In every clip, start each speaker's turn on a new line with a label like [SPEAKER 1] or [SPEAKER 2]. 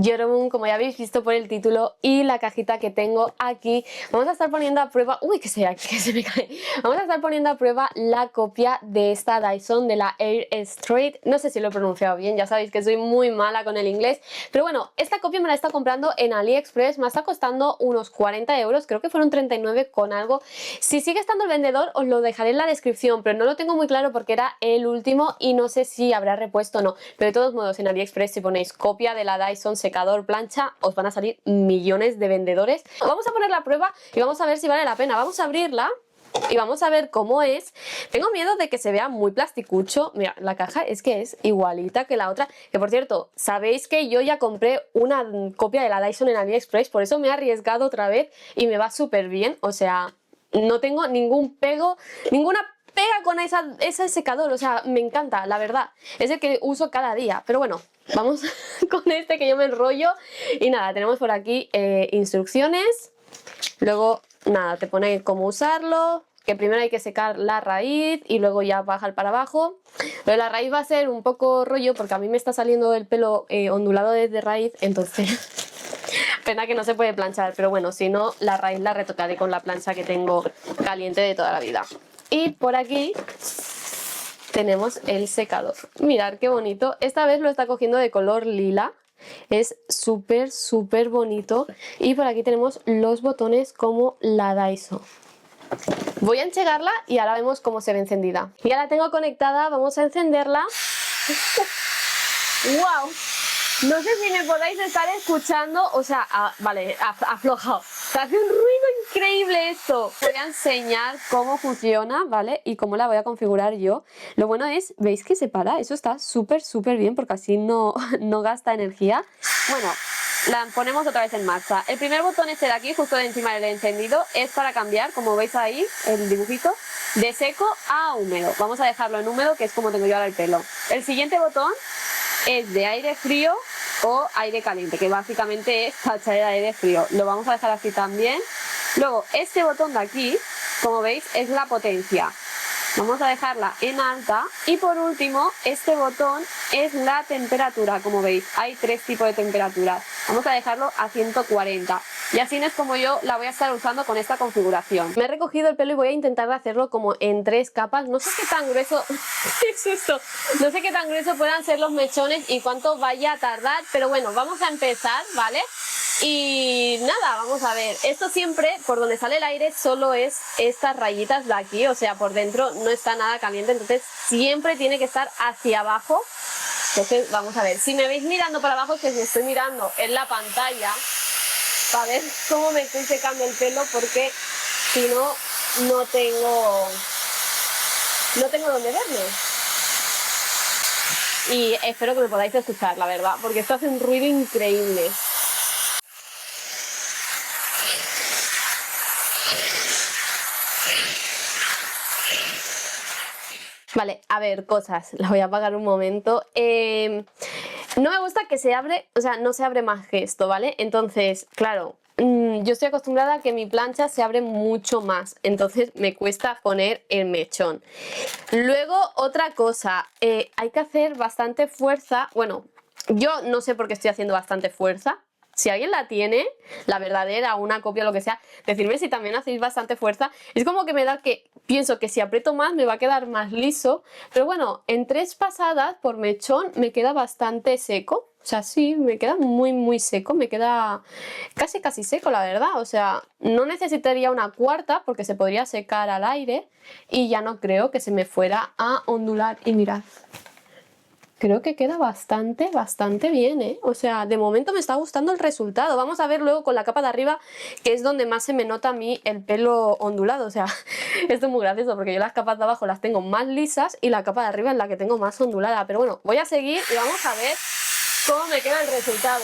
[SPEAKER 1] Yorobun, como ya habéis visto por el título y la cajita que tengo aquí, vamos a estar poniendo a prueba, que se me cae, vamos a estar poniendo a prueba la copia de esta Dyson de la Air Straight. No sé si lo he pronunciado bien, ya sabéis que soy muy mala con el inglés, pero bueno, esta copia me la he estado comprando en AliExpress, me está costando unos 40 euros, creo que fueron 39 con algo. Si sigue estando el vendedor os lo dejaré en la descripción, pero no lo tengo muy claro porque era el último y no sé si habrá repuesto o no, pero de todos modos en AliExpress si ponéis copia de la Dyson secador plancha os van a salir millones de vendedores. Vamos a poner la prueba y vamos a ver si vale la pena. Vamos a abrirla y vamos a ver cómo es. Tengo miedo de que se vea muy plasticucho. Mira, la caja es que es igualita que la otra, que por cierto, sabéis que yo ya compré una copia de la Dyson en AliExpress, por eso me he arriesgado otra vez y me va súper bien, o sea, no tengo ningún pego, ninguna pega con ese secador, o sea, me encanta, la verdad, es el que uso cada día, pero bueno, vamos con este que yo me enrollo. Y nada, tenemos por aquí instrucciones, luego nada, te pone cómo usarlo, que primero hay que secar la raíz y luego ya bajar para abajo, pero la raíz va a ser un poco rollo porque a mí me está saliendo el pelo ondulado desde raíz, entonces pena que no se puede planchar, pero bueno, si no la raíz la retocaré con la plancha que tengo caliente de toda la vida. Y por aquí tenemos el secador. Mirad qué bonito. Esta vez lo está cogiendo de color lila. Es súper bonito. Y por aquí tenemos los botones como la Dyson. Voy a enchegarla y ahora vemos cómo se ve encendida. Ya la tengo conectada, vamos a encenderla. ¡Wow! No sé si me podáis estar escuchando, o sea, vale, aflojado. Se hace un ruido increíble esto. Voy a enseñar cómo funciona, ¿vale? Y cómo la voy a configurar yo. Lo bueno es, ¿veis que se para? Eso está súper bien porque así no gasta energía. Bueno, la ponemos otra vez en marcha. El primer botón este de aquí, justo de encima del encendido, es para cambiar, como veis ahí, el dibujito, de seco a húmedo. Vamos a dejarlo en húmedo, que es como tengo yo ahora el pelo. El siguiente botón es de aire frío o aire caliente, que básicamente es tachar de aire frío. Lo vamos a dejar así también. Luego este botón de aquí, como veis, es la potencia. Vamos a dejarla en alta. Y por último, este botón es la temperatura. Como veis, hay tres tipos de temperaturas. Vamos a dejarlo a 140. Y así es como yo la voy a estar usando con esta configuración. Me he recogido el pelo y voy a intentar hacerlo como en 3 capas. No sé qué tan grueso... ¿Qué es esto? No sé qué tan grueso puedan ser los mechones y cuánto vaya a tardar. Pero bueno, vamos a empezar, ¿vale? Y nada, vamos a ver. Esto siempre, por donde sale el aire, solo es estas rayitas de aquí. O sea, por dentro no está nada caliente. Entonces siempre tiene que estar hacia abajo. Entonces vamos a ver. Si me veis mirando para abajo, que me estoy mirando en la pantalla para ver cómo me estoy secando el pelo, porque si no, no tengo dónde verlo. Y espero que me podáis escuchar, la verdad, porque esto hace un ruido increíble. Vale, a ver, cosas, la voy a apagar un momento. No me gusta que se abre, o sea, no se abre más que esto, ¿vale? Entonces, claro, yo estoy acostumbrada a que mi plancha se abre mucho más, entonces me cuesta poner el mechón. Luego, otra cosa, hay que hacer bastante fuerza. Bueno, yo no sé por qué estoy haciendo bastante fuerza. Si alguien la tiene, la verdadera, una copia, lo que sea, decidme si también hacéis bastante fuerza. Es como que me da que pienso que si aprieto más me va a quedar más liso. Pero bueno, en 3 pasadas por mechón me queda bastante seco. O sea, sí, me queda muy seco. Me queda casi seco, la verdad. O sea, no necesitaría una cuarta porque se podría secar al aire. Y ya no creo que se me fuera a ondular. Y mirad. Creo que queda bastante bien, ¿eh? O sea, de momento me está gustando el resultado. Vamos a ver luego con la capa de arriba, que es donde más se me nota a mí el pelo ondulado. O sea, esto es muy gracioso porque yo las capas de abajo las tengo más lisas y la capa de arriba es la que tengo más ondulada. Pero bueno, voy a seguir y vamos a ver cómo me queda el resultado.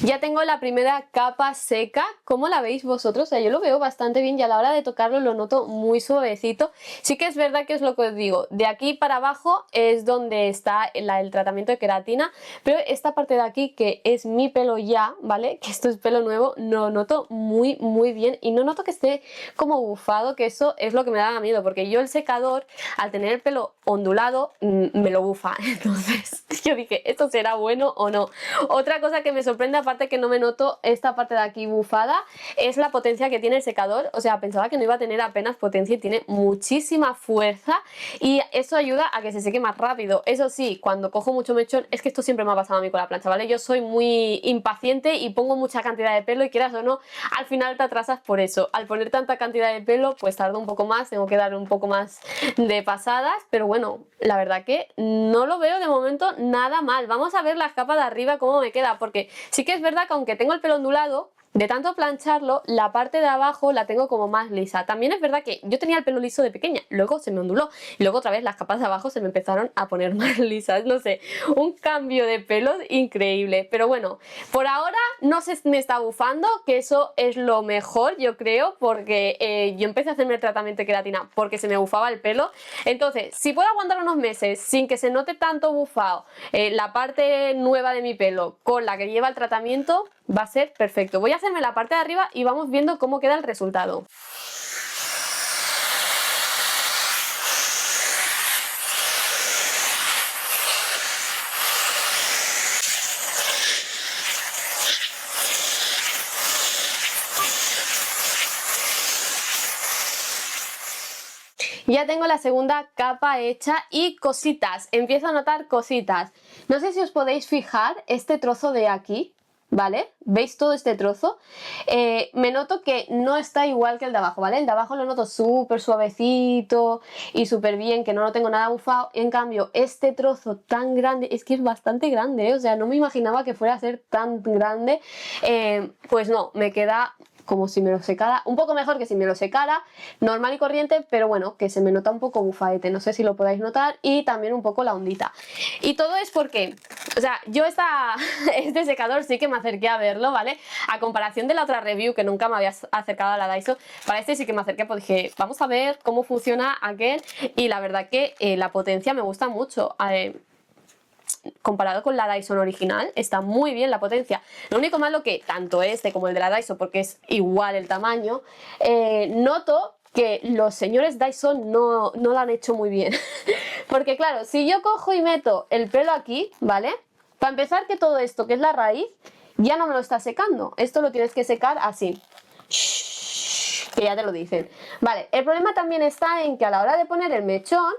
[SPEAKER 1] Ya tengo la primera capa seca. ¿Cómo la veis vosotros? O sea, yo lo veo bastante bien y a la hora de tocarlo lo noto muy suavecito. Sí que es verdad que es lo que os digo, de aquí para abajo es donde está el tratamiento de queratina, pero esta parte de aquí que es mi pelo ya, ¿vale? Que esto es pelo nuevo, lo noto muy bien y no noto que esté como bufado, que eso es lo que me da miedo, porque yo el secador, al tener el pelo ondulado, me lo bufa. Entonces yo dije, ¿esto será bueno o no? Otra cosa que me sorprende, aparte que no me noto esta parte de aquí bufada, es la potencia que tiene el secador. O sea, pensaba que no iba a tener apenas potencia y tiene muchísima fuerza y eso ayuda a que se seque más rápido. Eso sí, cuando cojo mucho mechón, es que esto siempre me ha pasado a mí con la plancha, ¿vale? Yo soy muy impaciente y pongo mucha cantidad de pelo y quieras o no, al final te atrasas por eso. Al poner tanta cantidad de pelo, pues tardo un poco más, tengo que dar un poco más de pasadas, pero bueno, la verdad que no lo veo de momento nada mal. Vamos a ver las capas de arriba cómo me queda, porque sí que es verdad que aunque tengo el pelo ondulado, de tanto plancharlo, la parte de abajo la tengo como más lisa. También es verdad que yo tenía el pelo liso de pequeña, luego se me onduló y luego otra vez las capas de abajo se me empezaron a poner más lisas. No sé, un cambio de pelos increíble. Pero bueno, por ahora no se me está bufando, que eso es lo mejor, yo creo, porque yo empecé a hacerme el tratamiento de queratina porque se me bufaba el pelo. Entonces, si puedo aguantar unos meses sin que se note tanto bufado la parte nueva de mi pelo con la que lleva el tratamiento, va a ser perfecto. Voy a hacerme la parte de arriba y vamos viendo cómo queda el resultado. Ya tengo la segunda capa hecha y cositas, empiezo a notar cositas. No sé si os podéis fijar este trozo de aquí, ¿vale? ¿Veis todo este trozo? Me noto que no está igual que el de abajo, ¿vale? El de abajo lo noto súper suavecito y súper bien, que no lo tengo nada bufado. En cambio, este trozo tan grande, es que es bastante grande, ¿eh? O sea, no me imaginaba que fuera a ser tan grande. Pues no, me queda como si me lo secara, un poco mejor que si me lo secara, normal y corriente, pero bueno, que se me nota un poco bufaete, no sé si lo podáis notar, y también un poco la ondita. Y todo es porque, o sea, yo este secador sí que me acerqué a verlo, ¿vale? A comparación de la otra review que nunca me había acercado a la Daiso, para este sí que me acerqué, pues dije, vamos a ver cómo funciona aquel, y la verdad que la potencia me gusta mucho. Comparado con la Dyson original, está muy bien la potencia. Lo único malo que tanto este como el de la Dyson, porque es igual el tamaño, noto que los señores Dyson no lo han hecho muy bien. Porque claro, si yo cojo y meto el pelo aquí, ¿vale? Para empezar, que todo esto, que es la raíz, ya no me lo está secando. Esto lo tienes que secar así, que ya te lo dicen. Vale, el problema también está en que a la hora de poner el mechón,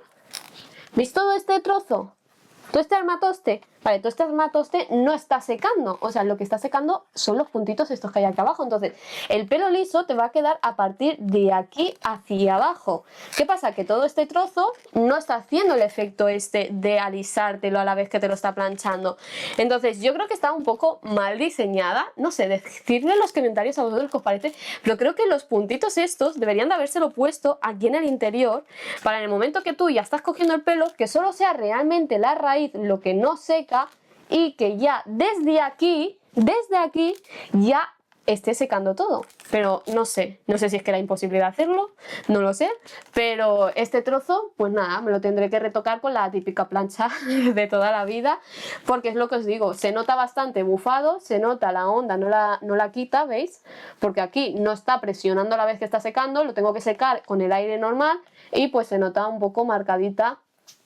[SPEAKER 1] ¿veis todo este trozo? Todo este armatoste, vale, todo este armatoste no está secando, o sea, lo que está secando son los puntitos estos que hay aquí abajo. Entonces, el pelo liso te va a quedar a partir de aquí hacia abajo. ¿Qué pasa? Que todo este trozo no está haciendo el efecto este de alisártelo a la vez que te lo está planchando. Entonces, yo creo que está un poco mal diseñada. No sé, decidme en los comentarios a vosotros qué os parece, pero creo que los puntitos estos deberían de habérselo puesto aquí en el interior para en el momento que tú ya estás cogiendo el pelo, que solo sea realmente la raíz lo que no seca y que ya desde aquí ya esté secando todo. Pero no sé si es que era imposible de hacerlo, no lo sé, pero este trozo, pues nada, me lo tendré que retocar con la típica plancha de toda la vida, porque es lo que os digo, se nota bastante bufado, se nota la onda, no la quita, ¿veis? Porque aquí no está presionando a la vez que está secando, lo tengo que secar con el aire normal y pues se nota un poco marcadita,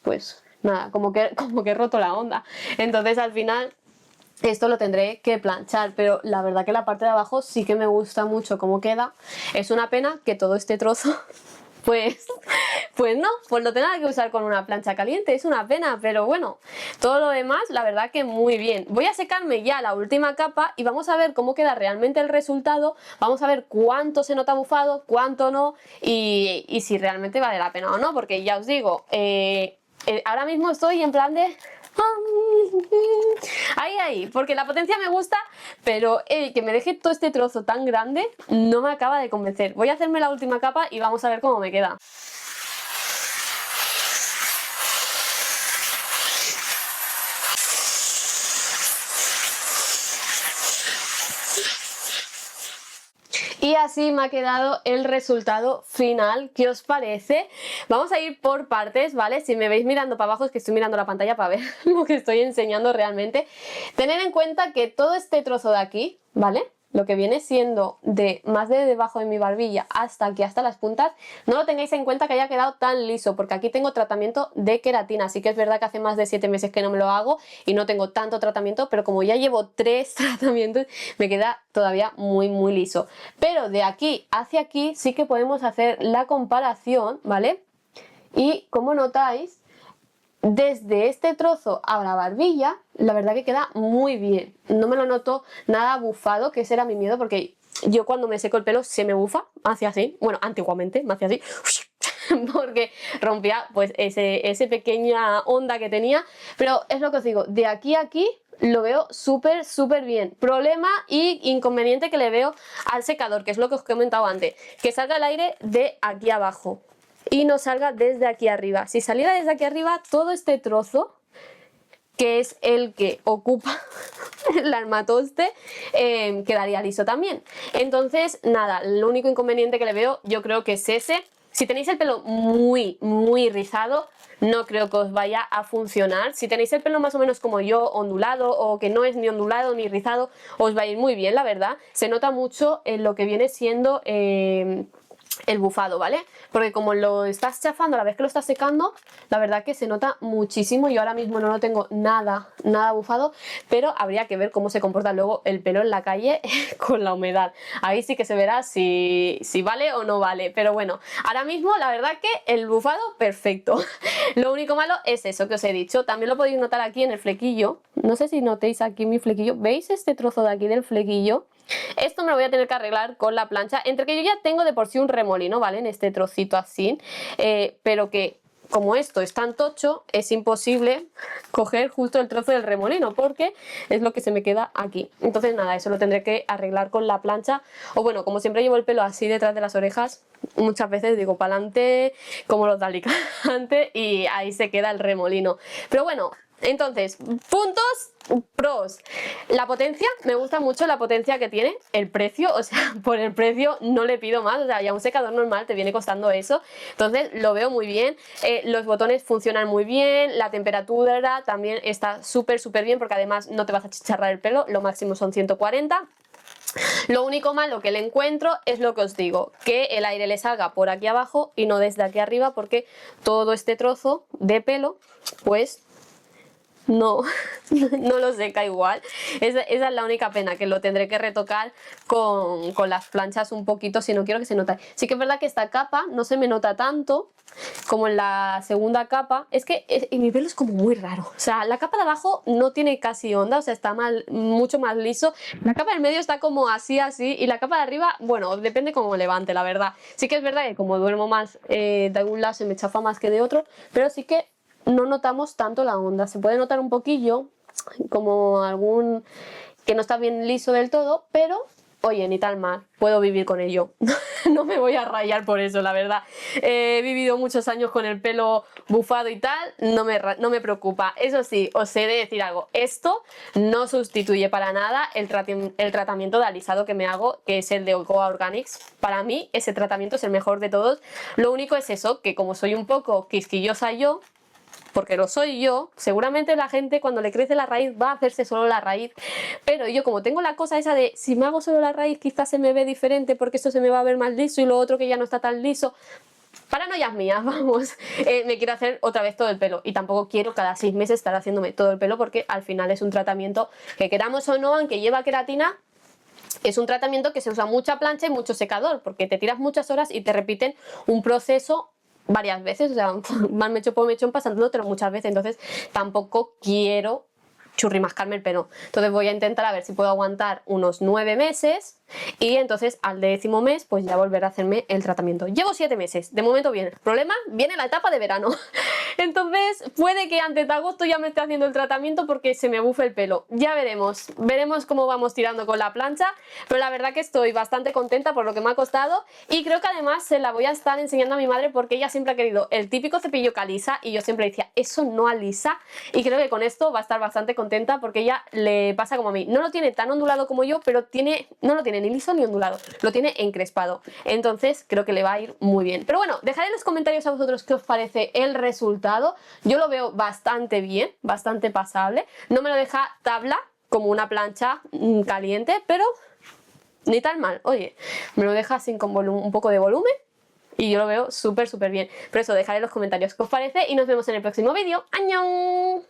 [SPEAKER 1] pues nada, como que he roto la onda. Entonces al final esto lo tendré que planchar, pero la verdad que la parte de abajo sí que me gusta mucho cómo queda. Es una pena que todo este trozo pues no, pues lo tenga que usar con una plancha caliente, es una pena, pero bueno, todo lo demás la verdad que muy bien. Voy a secarme ya la última capa y vamos a ver cómo queda realmente el resultado, vamos a ver cuánto se nota bufado, cuánto no, y si realmente vale la pena o no, porque ya os digo, ahora mismo estoy en plan de... Ahí, porque la potencia me gusta, pero que me deje todo este trozo tan grande no me acaba de convencer. Voy a hacerme la última capa y vamos a ver cómo me queda. Y así me ha quedado el resultado final. ¿Qué os parece? Vamos a ir por partes, ¿vale? Si me veis mirando para abajo es que estoy mirando la pantalla para ver lo que estoy enseñando realmente. Tened en cuenta que todo este trozo de aquí, ¿vale? Lo que viene siendo de más de debajo de mi barbilla hasta aquí, hasta las puntas, no lo tengáis en cuenta que haya quedado tan liso, porque aquí tengo tratamiento de queratina. Así que es verdad que hace más de 7 meses que no me lo hago y no tengo tanto tratamiento, pero como ya llevo 3 tratamientos, me queda todavía muy liso. Pero de aquí hacia aquí sí que podemos hacer la comparación, ¿vale? Y como notáis, desde este trozo a la barbilla, la verdad que queda muy bien. No me lo noto nada bufado, que ese era mi miedo, porque yo cuando me seco el pelo se me bufa, hacía así, bueno, antiguamente me hacía así, porque rompía pues ese pequeña onda que tenía, pero es lo que os digo, de aquí a aquí lo veo súper bien. Problema y inconveniente que le veo al secador, que es lo que os he comentado antes, que salga el aire de aquí abajo y no salga desde aquí arriba. Si saliera desde aquí arriba, todo este trozo, que es el que ocupa el armatoste, quedaría liso también. Entonces, nada, el único inconveniente que le veo yo creo que es ese. Si tenéis el pelo muy rizado, no creo que os vaya a funcionar. Si tenéis el pelo más o menos como yo, ondulado, o que no es ni ondulado ni rizado, os va a ir muy bien, la verdad. Se nota mucho en lo que viene siendo el bufado, ¿vale? Porque como lo estás chafando a la vez que lo estás secando, la verdad que se nota muchísimo. Yo ahora mismo no lo tengo nada bufado, pero habría que ver cómo se comporta luego el pelo en la calle con la humedad. Ahí sí que se verá si vale o no vale, pero bueno, ahora mismo la verdad que el bufado perfecto. Lo único malo es eso que os he dicho. También lo podéis notar aquí en el flequillo. No sé si notéis aquí mi flequillo. ¿Veis este trozo de aquí del flequillo? Esto me lo voy a tener que arreglar con la plancha, entre que yo ya tengo de por sí un remolino, ¿vale? En este trocito así, pero que como esto es tan tocho, es imposible coger justo el trozo del remolino porque es lo que se me queda aquí. Entonces nada, eso lo tendré que arreglar con la plancha, o bueno, como siempre llevo el pelo así detrás de las orejas, muchas veces digo para adelante como los de Alicante y ahí se queda el remolino. Pero bueno, entonces, puntos pros. La potencia, me gusta mucho la potencia que tiene. El precio, o sea, por el precio no le pido más. O sea, ya un secador normal te viene costando eso. Entonces lo veo muy bien. Los botones funcionan muy bien. La temperatura también está súper bien, porque además no te vas a chicharrar el pelo. Lo máximo son 140. Lo único malo que le encuentro es lo que os digo, que el aire le salga por aquí abajo y no desde aquí arriba, porque todo este trozo de pelo pues no lo seca igual. Esa es la única pena, que lo tendré que retocar con las planchas un poquito si no quiero que se note. Sí que es verdad que esta capa no se me nota tanto como en la segunda capa. Es que mi pelo es como muy raro. O sea, la capa de abajo no tiene casi onda, o sea, está mucho más liso. La capa del medio está como así, y la capa de arriba, bueno, depende cómo levante, la verdad. Sí que es verdad que como duermo más de algún lado se me chafa más que de otro, pero sí que no notamos tanto la onda. Se puede notar un poquillo, como algún que no está bien liso del todo, pero oye, ni tal mal, puedo vivir con ello. No me voy a rayar por eso, la verdad. He vivido muchos años con el pelo bufado y tal, no me preocupa. Eso sí, os he de decir algo, esto no sustituye para nada el tratamiento de alisado que me hago, que es el de Oikoa Organics. Para mí ese tratamiento es el mejor de todos. Lo único es eso, que como soy un poco quisquillosa yo, porque lo soy yo, seguramente la gente cuando le crece la raíz va a hacerse solo la raíz, pero yo como tengo la cosa esa de si me hago solo la raíz quizás se me ve diferente porque esto se me va a ver más liso y lo otro que ya no está tan liso, paranoias mías, vamos, me quiero hacer otra vez todo el pelo y tampoco quiero cada 6 meses estar haciéndome todo el pelo, porque al final es un tratamiento que, queramos o no, aunque lleva queratina, es un tratamiento que se usa mucha plancha y mucho secador, porque te tiras muchas horas y te repiten un proceso varias veces, o sea, van mechón por mechón pasándotelo muchas veces. Entonces tampoco quiero churrimascarme el pelo. Entonces voy a intentar a ver si puedo aguantar unos 9 meses y entonces al 10º mes pues ya volver a hacerme el tratamiento. Llevo 7 meses, de momento bien. El problema viene la etapa de verano. Entonces puede que antes de agosto ya me esté haciendo el tratamiento porque se me bufe el pelo. Ya veremos cómo vamos tirando con la plancha, pero la verdad que estoy bastante contenta por lo que me ha costado, y creo que además se la voy a estar enseñando a mi madre porque ella siempre ha querido el típico cepillo que alisa y yo siempre decía, eso no alisa, y creo que con esto va a estar bastante contenta contenta porque ella le pasa como a mí. No lo tiene tan ondulado como yo, pero no lo tiene ni liso ni ondulado. Lo tiene encrespado. Entonces creo que le va a ir muy bien. Pero bueno, dejad en los comentarios a vosotros qué os parece el resultado. Yo lo veo bastante bien, bastante pasable. No me lo deja tabla como una plancha caliente, pero ni tan mal. Oye, me lo deja así con un poco de volumen. Y yo lo veo súper bien. Por eso dejad en los comentarios qué os parece y nos vemos en el próximo vídeo. ¡Añón!